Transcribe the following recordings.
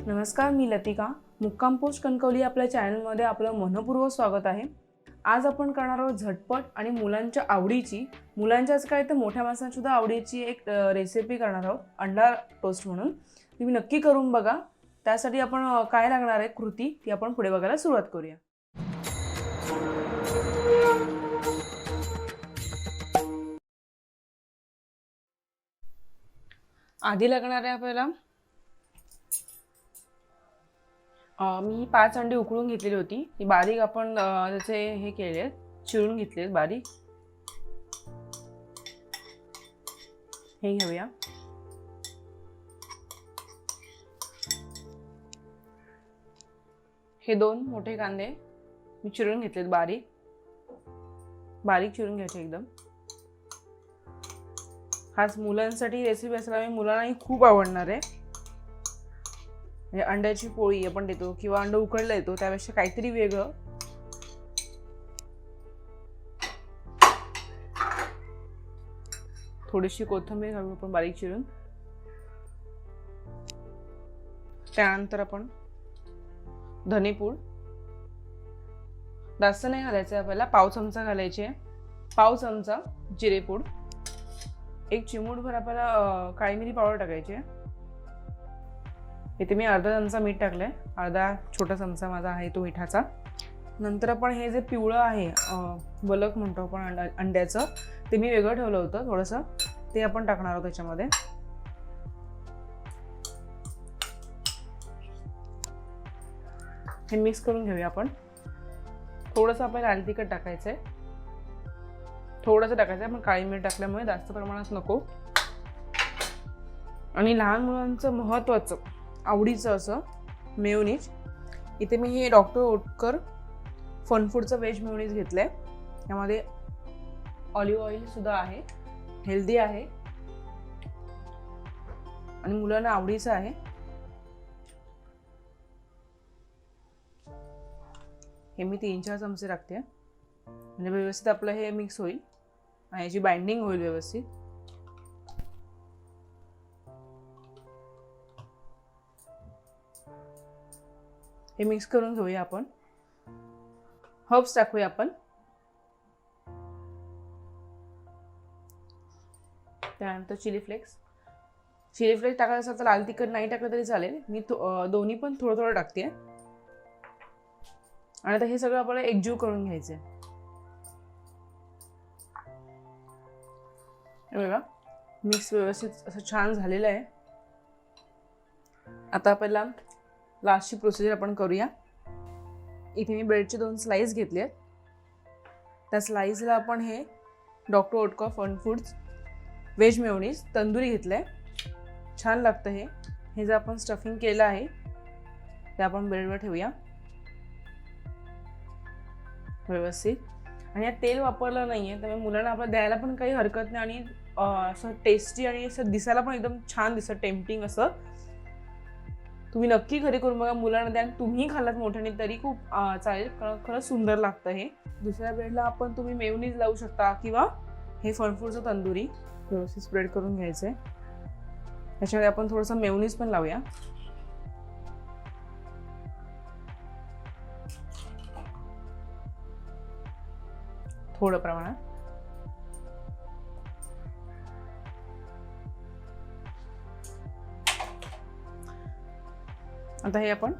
नमस्कार, मी लतिका. मुक्काम पोस्ट कणकवली आपल्या चॅनलमध्ये आपलं मनपूर्वक स्वागत आहे. आज आपण करणार आहोत झटपट आणि मुलांच्या आवडीची, मुलांच्याच काय तर मोठ्या माणसांसुद्धा आवडीची एक रेसिपी करणार आहोत, अंडा टोस्ट म्हणून. तुम्ही नक्की करून बघा. त्यासाठी आपण काय लागणार आहे कृती ती आपण पुढे बघायला सुरुवात करूया. आधी लागणार आहे आपल्याला मी 5 अंडी उकळून घेतलेली होती. ती बारीक आपण त्याचे हे केले, चिरून घेतले बारीक. हे घेऊया. हे 2 मोठे कांदे मी चिरून घेतलेत, बारीक बारीक चिरून घ्यायचे एकदम. हाच मुलांसाठी रेसिपी असल्यामुळे मुलांनाही खूप आवडणार आहे. म्हणजे अंड्याची पोळी आपण देतो किंवा अंड उकडलं देतो त्यापेक्षा काहीतरी वेगळं. थोडीशी कोथिंबीर घालू आपण बारीक चिरून. त्यानंतर आपण धनेपूड जास्त नाही घालायचं आपल्याला, पाव चमचा घालायचे. पाव चमचा जिरेपूड, 1 चिमूटभर आपल्याला काळी मिरी पावडर टाकायची. इथे मी अर्धा चमचा मीठ टाकलंय, अर्धा छोटा चमचा माझा आहे तो मिठाचा. नंतर आपण हे जे पिवळं आहे बलक म्हणतो आपण अंड्याचं, ते मी वेगळं ठेवलं होतं थोडंसं, ते आपण टाकणार आहोत त्याच्यामध्ये. हे मिक्स करून घेऊया आपण. थोडंसं आपल्याला लाल तिखट टाकायचं आहे, थोडंसं टाकायचं आहे, पण काळी मीठ टाकल्यामुळे जास्त प्रमाणात नको. आणि लहान मुलांचं महत्त्वाचं आवडीचं असं मेयोनीज. इथे मी हे डॉक्टर ओटकर फनफूडचं व्हेज मेयोनीज घेतलं आहे. यामध्ये ऑलिव्ह ऑइलसुद्धा आहे, हेल्दी आहे आणि मुलांना आवडीचं आहे. हे मी 3-4 चमचे टाकते, म्हणजे व्यवस्थित आपलं हे मिक्स होईल आणि याची बाइंडिंग होईल व्यवस्थित. हे मिक्स करून घेऊया आपण. हर्ब्स टाकूया आपण. त्यानंतर चिली फ्लेक्स टाकायचं असेल तर लाल तिखट नाही टाकलं तरी चालेल. मी दोन्ही पण थोडं थोडं टाकते. आणि आता हे सगळं आपल्याला एकजीव करून घ्यायचंय. बघा मिक्स व्यवस्थित असं छान झालेलं आहे. आता आपल्याला लास्टची प्रोसिजर आपण करूया. इथे मी ब्रेडचे 2 स्लाइस घेतले आहेत. त्या स्लाइसला आपण हे doctor Oetker Funfoods veg mayonnaise tandoori घेतलंय. छान लागतं हे. हे जे आपण स्टफिंग केलं आहे ते आपण ब्रेडवर ठेवूया व्यवस्थित. आणि यात तेल वापरलं नाहीये, त्यामुळे मुलांना आपल्याला द्यायला पण काही हरकत नाही आणि असं टेस्टी आणि असं दिसायला पण एकदम छान दिसतं, टेम्पटिंग असं. तुम्ही नक्की घरी करून बघा, मुलांना द्या. तुम्ही खाल्लात मोठ्याने तरी खूप चालेल, कारण खरंच सुंदर लागतं हे. दुसऱ्या ब्रेडला आपण तुम्ही मेयोनीज लावू शकता किंवा हे फनफूडचं तंदुरी व्यवस्थित स्प्रेड करून घ्यायचंय. त्याच्यामध्ये आपण थोडंसं मेयोनीज पण लावूया. थोडं प्रमाणात. आता हे आपण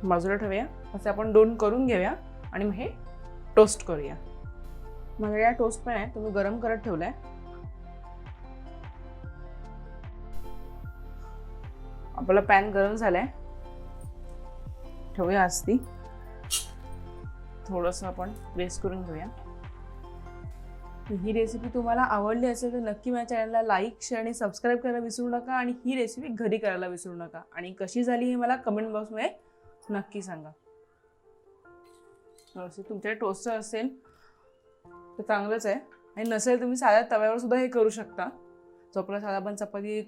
बाजूला ठेवूया. असे आपण 2 करून घेऊया आणि मग हे टोस्ट करूया. मग या टोस्ट पॅन आहे तुम्ही गरम करत ठेवलाय. आपला पॅन गरम झालाय, ठेवूया असती. थोडंसं आपण प्रेस करून घेऊया. ही रेसिपी तुम्हाला आवडली असेल तर नक्की माझ्या चॅनलला लाईक, शेअर आणि सबस्क्राईब करायला विसरू नका. आणि ही रेसिपी घरी करायला विसरू नका. आणि कशी झाली हे मला कमेंट बॉक्समध्ये नक्की सांगा. तुमच्याकडे टोस्टर असेल तर चांगलंच आहे, आणि नसेल तुम्ही साध्या तव्यावर सुद्धा हे करू शकता. जो आपला साधा आपण चपाती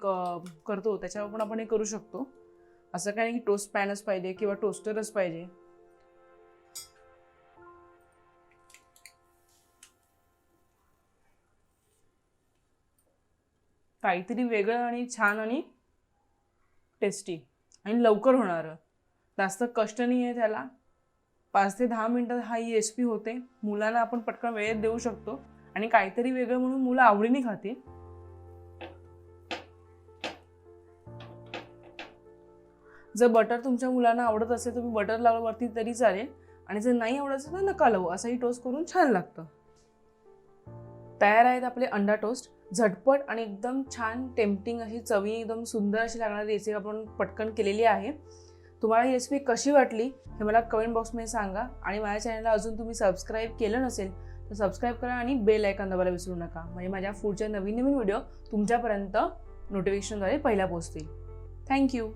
करतो त्याच्यावर पण आपण हे करू शकतो. असं काही नाही की टोस्ट पॅनच पाहिजे किंवा टोस्टरच पाहिजे. काहीतरी वेगळं आणि छान आणि टेस्टी आणि लवकर होणारं. जास्त कष्ट नाही आहे त्याला. 5 ते 10 मिनिटात हा ही रेसिपी होते. मुलांना आपण पटकन वेळेत देऊ शकतो आणि काहीतरी वेगळं म्हणून मुलं आवडीने खातील. जर बटर तुमच्या मुलांना आवडत असेल तुम्ही बटर लावलं वरती तरी चालेल आणि जर नाही आवडत असेल तर नका लावू. असंही टोस्ट करून छान लागतं. तयार आहेत आपले अंडा टोस्ट. झटपट आणि एकदम छान टेम्पटिंग अशी चवी एकदम सुंदर अशी लागणारी रेसिपी आपण पटकन केलेली आहे. तुम्हाला ही रेसिपी कशी वाटली हे मला कमेंट बॉक्समध्ये सांगा आणि माझ्या चॅनलला अजून तुम्ही सबस्क्राईब केलं नसेल तर सबस्क्राईब करा आणि बेल आयकॉन दाबायला विसरू नका. म्हणजे माझ्या पुढच्या नवीन व्हिडिओ तुमच्यापर्यंत नोटिफिकेशनद्वारे पहिला पोहोचतील. थँक्यू.